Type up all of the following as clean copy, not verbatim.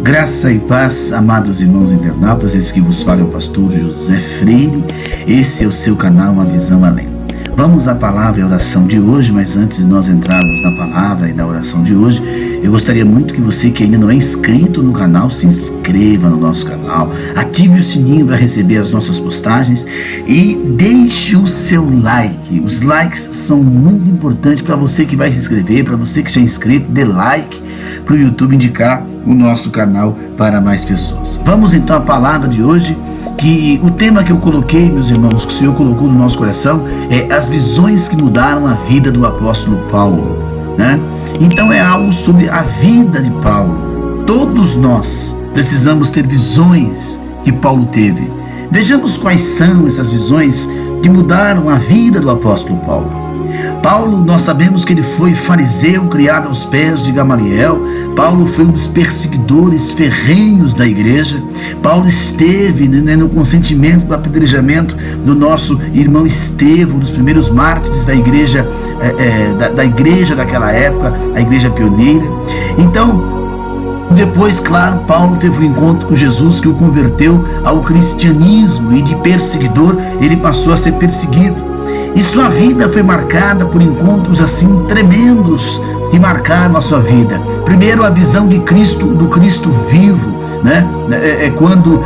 Graça e paz, amados irmãos internautas, esse que vos fala é o pastor José Freire. Esse é o seu canal Uma Visão Além. Vamos à palavra e à oração de hoje, mas antes de nós entrarmos na palavra e na oração de hoje, eu gostaria muito que você que ainda não é inscrito no canal, se inscreva no nosso canal, ative o sininho para receber as nossas postagens e deixe o seu like. Os likes são muito importantes para você que vai se inscrever, para você que já é inscrito, dê like para o YouTube indicar o nosso canal para mais pessoas. Vamos então à palavra de hoje, que o tema que eu coloquei, meus irmãos, que o Senhor colocou no nosso coração, é as visões que mudaram a vida do apóstolo Paulo, né? Então é algo sobre a vida de Paulo. Todos nós precisamos ter visões que Paulo teve. Vejamos quais são essas visões que mudaram a vida do apóstolo Paulo. Paulo, nós sabemos que ele foi fariseu, criado aos pés de Gamaliel. Paulo foi um dos perseguidores ferrenhos da igreja. Paulo esteve no consentimento do apedrejamento do nosso irmão Estevão, dos primeiros mártires da igreja, da igreja daquela época, a igreja pioneira. Então, depois, claro, Paulo teve um encontro com Jesus que o converteu ao cristianismo, e de perseguidor ele passou a ser perseguido. E sua vida foi marcada por encontros assim tremendos que marcaram a sua vida. Primeiro, a visão de Cristo, do Cristo vivo, né? Quando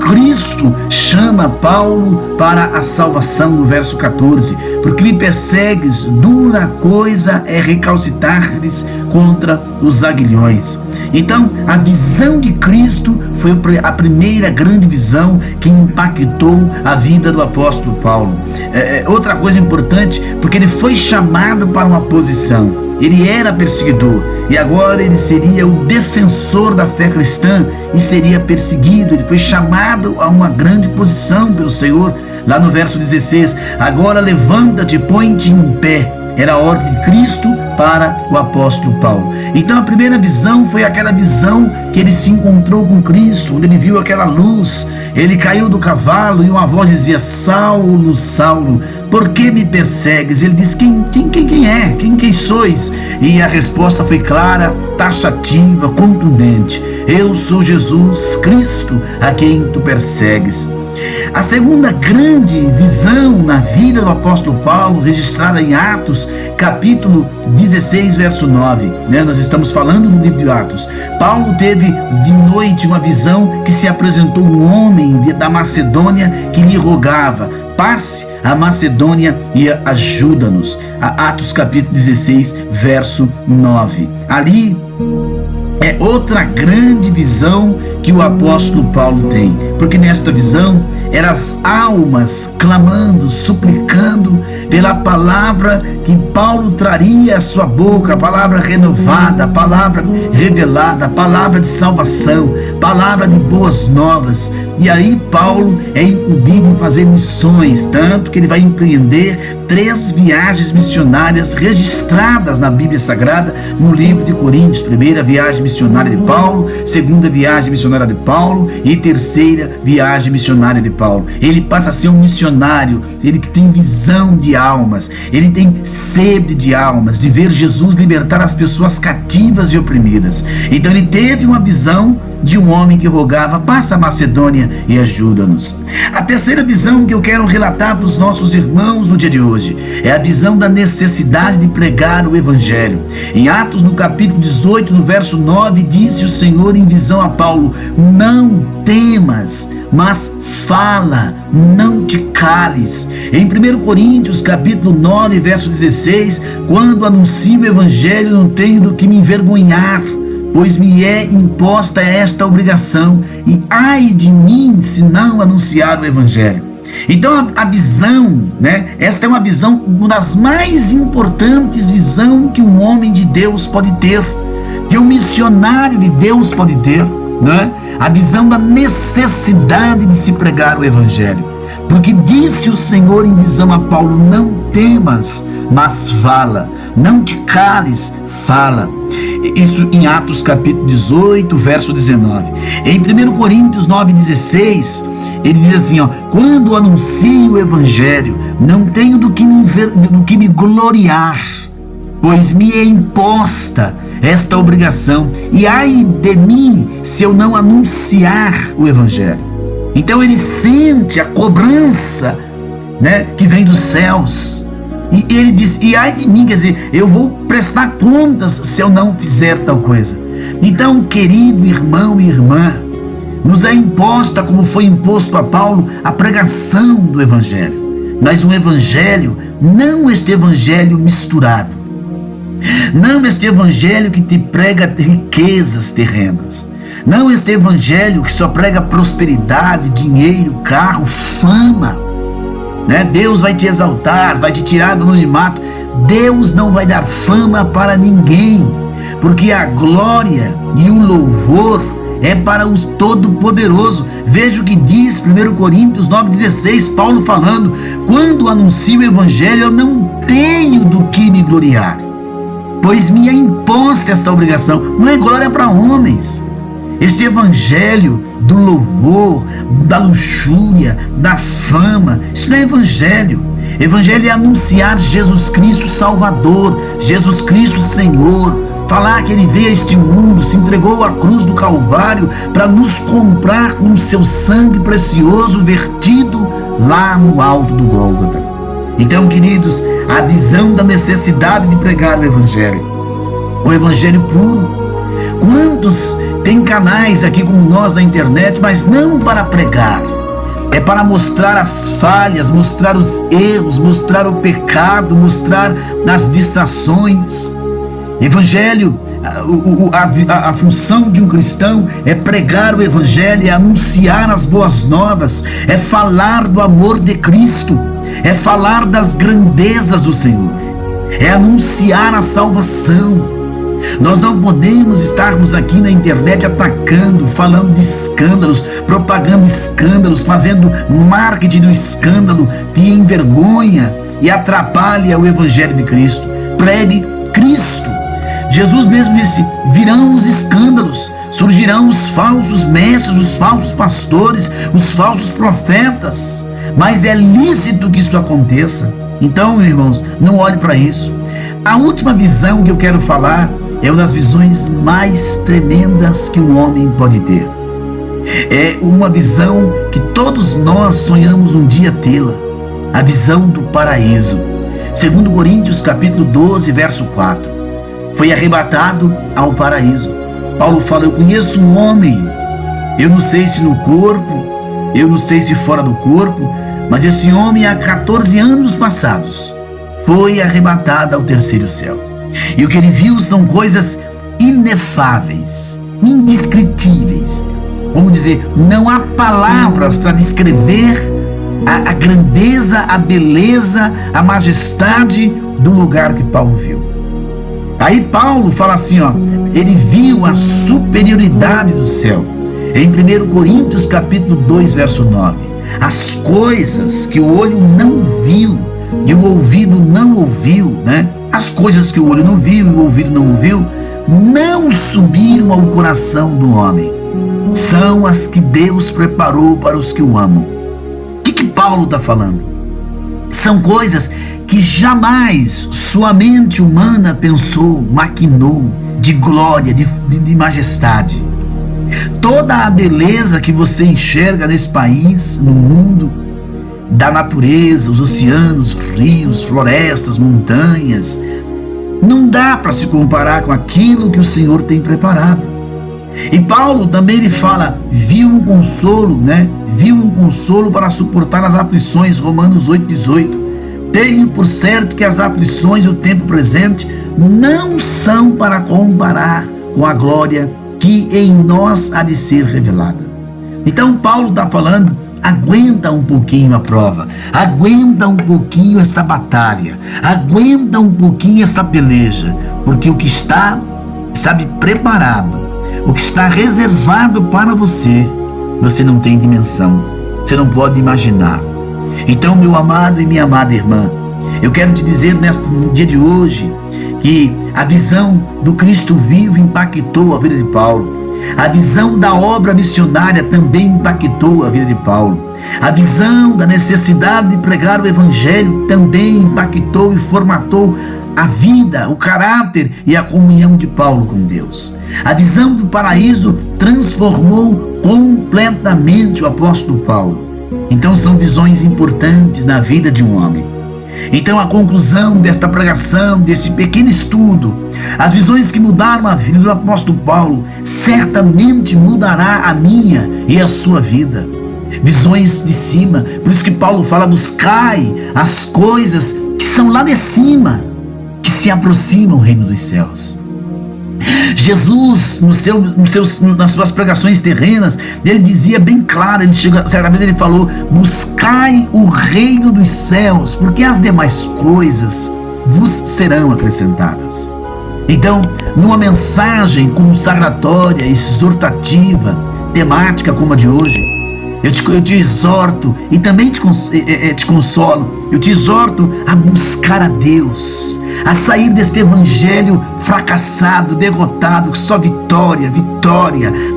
Cristo chama Paulo para a salvação, no verso 14: porque me persegues, dura coisa é recalcitar-lhes contra os aguilhões. Então, a visão de Cristo foi a primeira grande visão que impactou a vida do apóstolo Paulo. Outra coisa importante, porque ele foi chamado para uma posição. Ele era perseguidor e agora ele seria o defensor da fé cristã e seria perseguido. Ele foi chamado a uma grande posição pelo Senhor. Lá no verso 16: agora levanta-te, põe-te em pé. Era a ordem de Cristo para o apóstolo Paulo. Então a primeira visão foi aquela visão que ele se encontrou com Cristo, onde ele viu aquela luz. Ele caiu do cavalo e uma voz dizia: Saulo, Saulo, por que me persegues? Ele disse: quem é? Quem sois? E a resposta foi clara, taxativa, contundente: eu sou Jesus Cristo, a quem tu persegues. A segunda grande visão na vida do apóstolo Paulo, registrada em Atos, capítulo 16, verso 9, né? Nós estamos falando do livro de Atos. Paulo teve de noite uma visão que se apresentou um homem da Macedônia que lhe rogava: passe a Macedônia e ajuda-nos. Atos capítulo 16, verso 9. Ali é outra grande visão que o apóstolo Paulo tem, porque nesta visão eram as almas clamando, suplicando pela palavra que Paulo traria à sua boca, a palavra renovada, a palavra revelada, a palavra de salvação, palavra de boas novas. E aí Paulo é incumbido em fazer missões, tanto que ele vai empreender 3 viagens missionárias registradas na Bíblia Sagrada, no livro de Coríntios: primeira viagem missionária de Paulo, segunda viagem missionária de Paulo e terceira viagem missionária de Paulo. Ele passa a ser um missionário, ele que tem visão de almas, ele tem sede de almas, de ver Jesus libertar as pessoas cativas e oprimidas. Então ele teve uma visão de um homem que rogava: passa a Macedônia e ajuda-nos. A terceira visão que eu quero relatar para os nossos irmãos no dia de hoje é a visão da necessidade de pregar o evangelho. Em Atos, no capítulo 18, no verso 9, disse o Senhor em visão a Paulo: não temas, mas fala, não te cales. Em 1 Coríntios, capítulo 9, verso 16, quando anuncio o evangelho, não tenho do que me envergonhar, pois me é imposta esta obrigação, e ai de mim se não anunciar o evangelho. Então a visão, né? Esta é uma visão, uma das mais importantes visões que um homem de Deus pode ter, que um missionário de Deus pode ter, né? A visão da necessidade de se pregar o evangelho. Porque disse o Senhor em visão a Paulo: não temas, mas fala, não te cales, fala. Isso em Atos capítulo 18, verso 19. Em 1 Coríntios 9, 16, ele diz assim, quando anuncio o evangelho, não tenho do que me gloriar, pois me é imposta esta obrigação, e ai de mim se eu não anunciar o Evangelho. Então ele sente a cobrança, né, que vem dos céus, e ele diz, e ai de mim, quer dizer, eu vou prestar contas se eu não fizer tal coisa. Então, querido irmão e irmã, nos é imposta, como foi imposto a Paulo, a pregação do Evangelho, mas um Evangelho, não este Evangelho misturado, não este Evangelho que te prega riquezas terrenas, não este Evangelho que só prega prosperidade, dinheiro, carro, fama, né? Deus vai te exaltar, vai te tirar do anonimato. Deus não vai dar fama para ninguém, porque a glória e o louvor é para o Todo-Poderoso. Veja o que diz 1 Coríntios 9,16, Paulo falando: quando anuncio o Evangelho, eu não tenho do que me gloriar, pois me é imposta essa obrigação. Não é glória para homens. Este Evangelho do louvor, da luxúria, da fama, isso não é Evangelho. Evangelho é anunciar Jesus Cristo Salvador, Jesus Cristo Senhor, falar que Ele veio a este mundo, se entregou à cruz do Calvário para nos comprar com o seu sangue precioso vertido lá no alto do Gólgota. Então, queridos, a visão da necessidade de pregar o Evangelho puro. Quantos tem canais aqui como nós na internet, mas não para pregar, é para mostrar as falhas, mostrar os erros, mostrar o pecado, mostrar as distrações. Evangelho, a função de um cristão é pregar o Evangelho, é anunciar as boas novas, é falar do amor de Cristo, é falar das grandezas do Senhor, é anunciar a salvação. Nós não podemos estarmos aqui na internet atacando, falando de escândalos, propagando escândalos, fazendo marketing do escândalo que envergonha e atrapalha o Evangelho de Cristo. Pregue Cristo. Jesus mesmo disse: virão os escândalos, surgirão os falsos mestres, os falsos pastores, os falsos profetas, mas é lícito que isso aconteça. Então, meus irmãos, não olhe para isso. A última visão que eu quero falar é uma das visões mais tremendas que um homem pode ter. É uma visão que todos nós sonhamos um dia tê-la, a visão do paraíso. 2 Coríntios capítulo 12, verso 4. Foi arrebatado ao paraíso. Paulo fala: eu conheço um homem, eu não sei se no corpo, eu não sei se fora do corpo, mas esse homem há 14 anos passados foi arrebatado ao terceiro céu. E o que ele viu são coisas inefáveis, indescritíveis. Vamos dizer, não há palavras para descrever a grandeza, a beleza, a majestade do lugar que Paulo viu. Aí Paulo fala assim, ele viu a superioridade do céu. Em 1 Coríntios capítulo 2, verso 9. As coisas que o olho não viu e o ouvido não ouviu, né? As coisas que o olho não viu e o ouvido não ouviu, não subiram ao coração do homem. São as que Deus preparou para os que o amam. O que Paulo está falando? São coisas que jamais sua mente humana pensou, maquinou, de glória, de majestade. Toda a beleza que você enxerga nesse país, no mundo, da natureza, os oceanos, rios, florestas, montanhas, não dá para se comparar com aquilo que o Senhor tem preparado. E Paulo também ele fala, viu um consolo, né? Viu um consolo para suportar as aflições, Romanos 8,18. Tenho por certo que as aflições do tempo presente não são para comparar com a glória que em nós há de ser revelada. Então Paulo está falando, aguenta um pouquinho a prova, aguenta um pouquinho esta batalha, aguenta um pouquinho essa peleja, porque o que está, preparado, o que está reservado para você, você não tem dimensão, você não pode imaginar. Então, meu amado e minha amada irmã, eu quero te dizer no dia de hoje que a visão do Cristo vivo impactou a vida de Paulo. A visão da obra missionária também impactou a vida de Paulo. A visão da necessidade de pregar o evangelho também impactou e formatou a vida, o caráter e a comunhão de Paulo com Deus. A visão do paraíso transformou completamente o apóstolo Paulo. Então são visões importantes na vida de um homem. Então a conclusão desta pregação, desse pequeno estudo, as visões que mudaram a vida do apóstolo Paulo, certamente mudará a minha e a sua vida. Visões de cima, por isso que Paulo fala: buscai as coisas que são lá de cima, que se aproximam do reino dos céus. Jesus, nas suas pregações terrenas, ele dizia bem claro, certa vez ele falou: buscai o reino dos céus, porque as demais coisas vos serão acrescentadas. Então, numa mensagem consagratória, exortativa, temática como a de hoje, eu te exorto e também te consolo, eu te exorto a buscar a Deus, a sair deste evangelho fracassado, derrotado, que só vitória,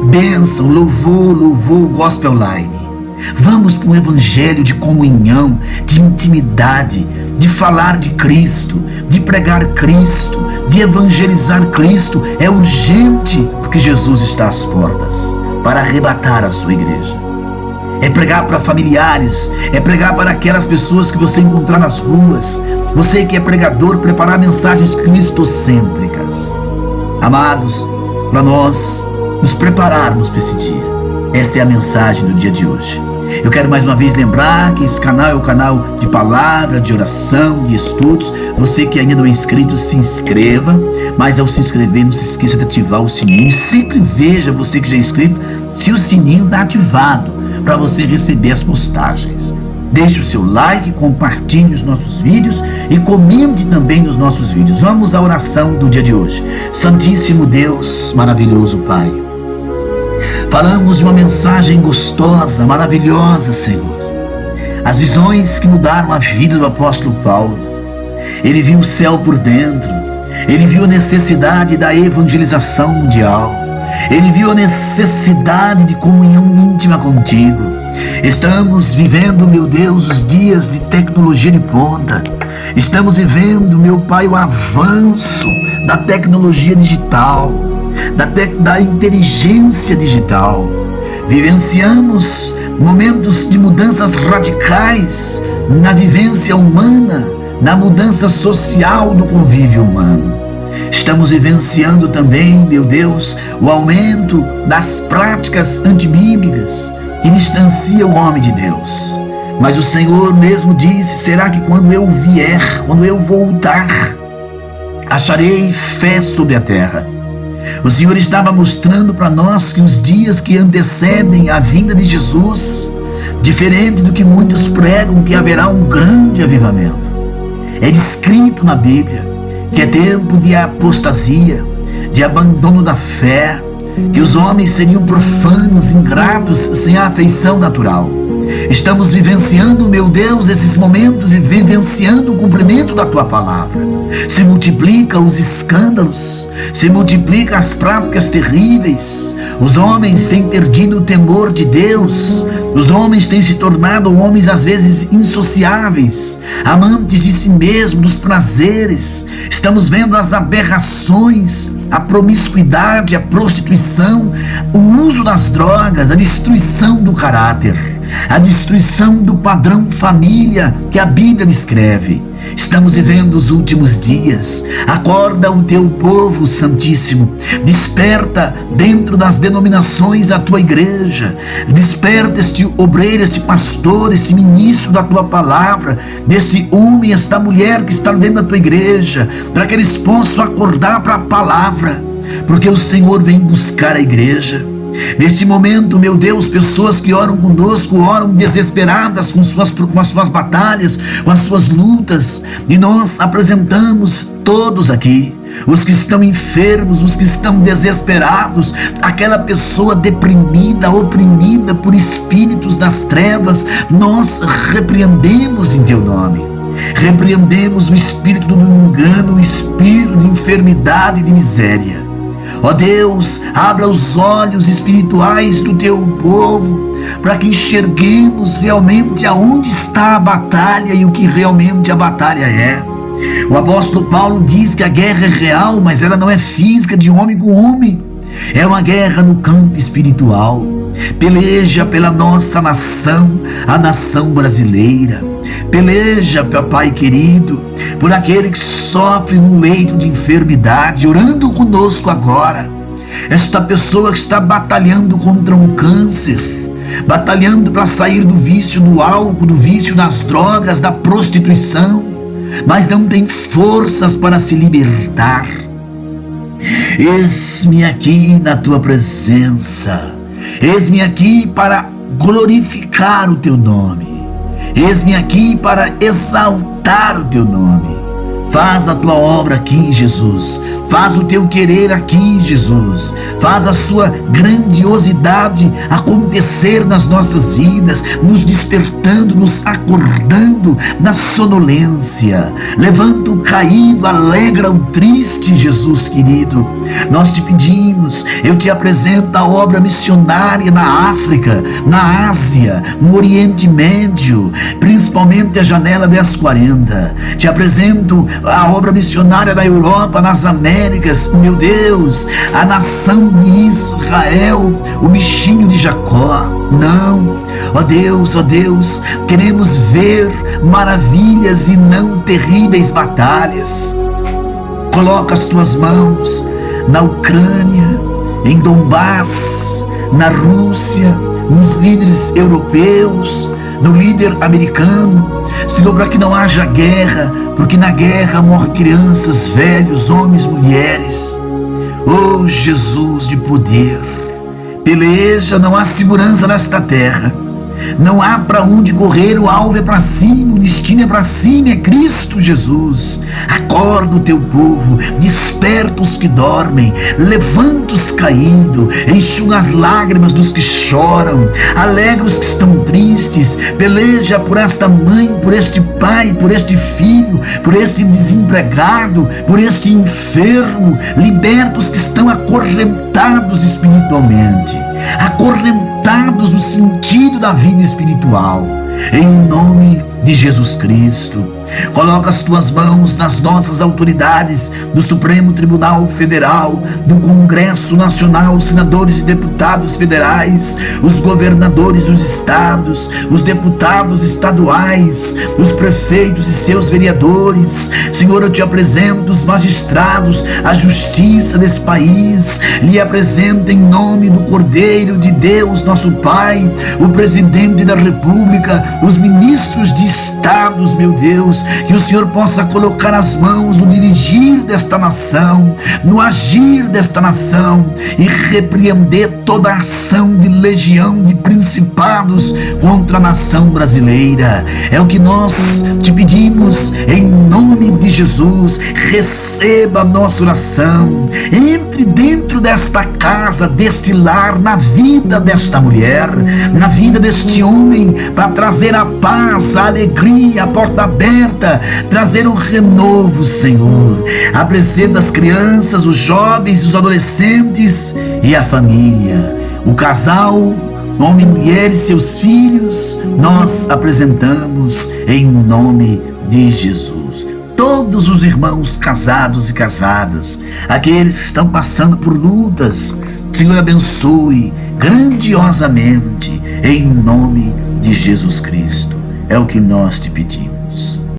bênção, louvor, gospel line. Vamos para um evangelho de comunhão, de intimidade, de falar de Cristo, de pregar Cristo, de evangelizar Cristo. É urgente, porque Jesus está às portas para arrebatar a sua igreja. É pregar para familiares, é pregar para aquelas pessoas que você encontrar nas ruas. Você que é pregador, preparar mensagens cristocêntricas. Amados, para nós nos prepararmos para esse dia. Esta é a mensagem do dia de hoje. Eu quero mais uma vez lembrar que esse canal é o canal de palavra, de oração, de estudos. Você que ainda não é inscrito, se inscreva. Mas ao se inscrever, não se esqueça de ativar o sininho. Sempre veja, você que já é inscrito, se o sininho está ativado, para você receber as postagens. Deixe o seu like, compartilhe os nossos vídeos e comente também nos nossos vídeos. Vamos à oração do dia de hoje. Santíssimo Deus, maravilhoso Pai, falamos de uma mensagem gostosa, maravilhosa, Senhor. As visões que mudaram a vida do apóstolo Paulo. Ele viu o céu por dentro. Ele viu a necessidade da evangelização mundial. Ele viu a necessidade de comunhão íntima contigo. Estamos vivendo, meu Deus, os dias de tecnologia de ponta. Estamos vivendo, meu Pai, o avanço da tecnologia digital, da inteligência digital. Vivenciamos momentos de mudanças radicais na vivência humana, na mudança social do convívio humano. Estamos vivenciando também, meu Deus, o aumento das práticas antibíblicas que distanciam o homem de Deus. Mas o Senhor mesmo disse: será que quando eu vier, quando eu voltar, acharei fé sobre a terra? O Senhor estava mostrando para nós que os dias que antecedem a vinda de Jesus, diferente do que muitos pregam, que haverá um grande avivamento. É descrito na Bíblia que é tempo de apostasia, de abandono da fé, que os homens seriam profanos, ingratos, sem a afeição natural. Estamos vivenciando, meu Deus, esses momentos e vivenciando o cumprimento da Tua palavra. Se multiplicam os escândalos, se multiplicam as práticas terríveis. Os homens têm perdido o temor de Deus. Os homens têm se tornado homens às vezes insociáveis, amantes de si mesmos, dos prazeres. Estamos vendo as aberrações, a promiscuidade, a prostituição, o uso das drogas, a destruição do caráter, a destruição do padrão família que a Bíblia descreve. Estamos vivendo os últimos dias. Acorda o teu povo santíssimo. Desperta dentro das denominações a tua igreja. Desperta este obreiro, este pastor, este ministro da tua palavra, deste homem, esta mulher que está dentro da tua igreja, para que eles possam acordar para a palavra, porque o Senhor vem buscar a igreja. Neste momento, meu Deus, pessoas que oram conosco, oram desesperadas com as suas batalhas, com as suas lutas, e nós apresentamos todos aqui, os que estão enfermos, os que estão desesperados, aquela pessoa deprimida, oprimida por espíritos das trevas. Nós repreendemos em teu nome. Repreendemos o espírito do engano, o espírito de enfermidade e de miséria. Ó Deus, abra os olhos espirituais do teu povo, para que enxerguemos realmente aonde está a batalha e o que realmente a batalha é. O apóstolo Paulo diz que a guerra é real, mas ela não é física, de homem com homem. É uma guerra no campo espiritual. Peleja pela nossa nação, a nação brasileira. Peleja, papai querido, por aquele que sofre no leito de enfermidade, orando conosco agora. Esta pessoa que está batalhando contra um câncer, batalhando para sair do vício do álcool, do vício das drogas, da prostituição, mas não tem forças para se libertar. Eis-me aqui na tua presença. Eis-me aqui para glorificar o teu nome. Eis-me aqui para exaltar o teu nome. Faz a tua obra aqui, Jesus. Faz o teu querer aqui, Jesus. Faz a sua grandiosidade acontecer nas nossas vidas, nos despertando, nos acordando na sonolência. Levanta o caído, alegra o triste, Jesus querido. Nós te pedimos, eu te apresento a obra missionária na África, na Ásia, no Oriente Médio, principalmente a Janela 1040. Te apresento a obra missionária da Europa, nas Américas, meu Deus, a nação de Israel, o bichinho de Jacó. Não, ó Deus, queremos ver maravilhas e não terríveis batalhas. Coloca as tuas mãos na Ucrânia, em Donbass, na Rússia, nos líderes europeus, no líder americano, Senhor, para que não haja guerra, porque na guerra morrem crianças, velhos, homens, mulheres. Oh Jesus de poder, peleja, não há segurança nesta terra, não há para onde correr, o alvo é para cima, o destino é para cima, é Cristo Jesus. Acorda o teu povo, desperta os que dormem, levanta os caídos, enxuga as lágrimas dos que choram, alegra os que estão tristes, peleja por esta mãe, por este pai, por este filho, por este desempregado, por este enfermo, liberta os que estão acorrentados espiritualmente, acorrentados no sentido da vida espiritual, em nome de Jesus Cristo. Coloca as tuas mãos nas nossas autoridades do Supremo Tribunal Federal, do Congresso Nacional, senadores e deputados federais, os governadores dos estados, os deputados estaduais, os prefeitos e seus vereadores. Senhor, eu te apresento os magistrados, a justiça desse país, lhe apresento em nome do Cordeiro de Deus, nosso Pai, o presidente da República, os ministros de estados, meu Deus, que o Senhor possa colocar as mãos no dirigir desta nação, no agir desta nação, e repreender toda a ação de legião de principados contra a nação brasileira. É o que nós te pedimos em nome de Jesus. Receba a nossa oração, entre dentro desta casa, deste lar, na vida desta mulher, na vida deste homem, para trazer a paz, a alegria, a porta aberta, trazer um renovo, Senhor. Apresenta as crianças, os jovens, os adolescentes e a família, o casal, homem, mulher e seus filhos, nós apresentamos em nome de Jesus. Todos os irmãos casados e casadas, aqueles que estão passando por lutas, Senhor, abençoe grandiosamente em nome de Jesus Cristo. É o que nós te pedimos.